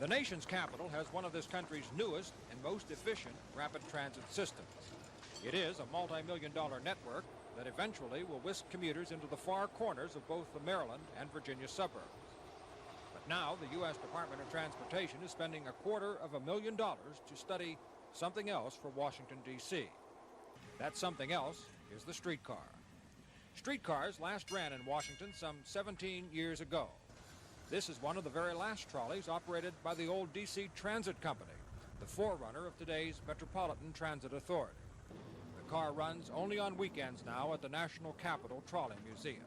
The nation's capital has one of this country's newest and most efficient rapid transit systems. It is a multi-million-dollar network that eventually will whisk commuters into the far corners of both the Maryland and Virginia suburbs. But now the U.S. Department of Transportation is spending $250,000 to study something else for Washington, D.C. That something else is the streetcar. Streetcars last ran in Washington some 17 years ago. This is one of the very last trolleys operated by the old D.C. Transit Company, the forerunner of today's Metropolitan Transit Authority. The car runs only on weekends now at the National Capital Trolley Museum.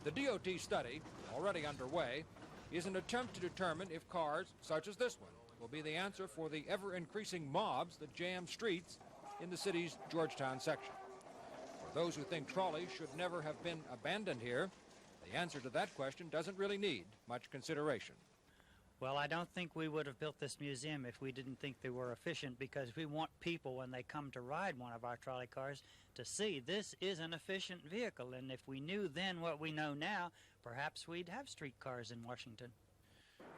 The DOT study, already underway, is an attempt to determine if cars such as this one will be the answer for the ever-increasing mobs that jam streets in the city's Georgetown section. For those who think trolleys should never have been abandoned here, the answer to that question doesn't really need much consideration. Well, I don't think we would have built this museum if we didn't think they were efficient, because we want people, when they come to ride one of our trolley cars, to see this is an efficient vehicle. And if we knew then what we know now, perhaps we'd have streetcars in Washington.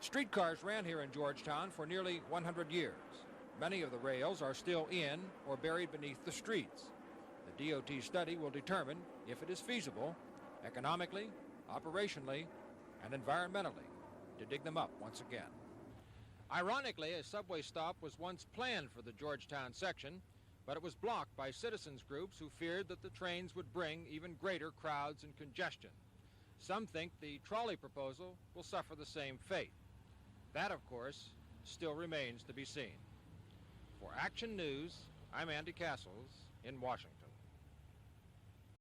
Streetcars ran here in Georgetown for nearly 100 years. Many of the rails are still in or buried beneath the streets. The DOT study will determine if it is feasible, economically, operationally, and environmentally, to dig them up once again. Ironically, a subway stop was once planned for the Georgetown section, but it was blocked by citizens groups who feared that the trains would bring even greater crowds and congestion. Some think the trolley proposal will suffer the same fate. That, of course, still remains to be seen. For Action News, I'm Andy Castles in Washington.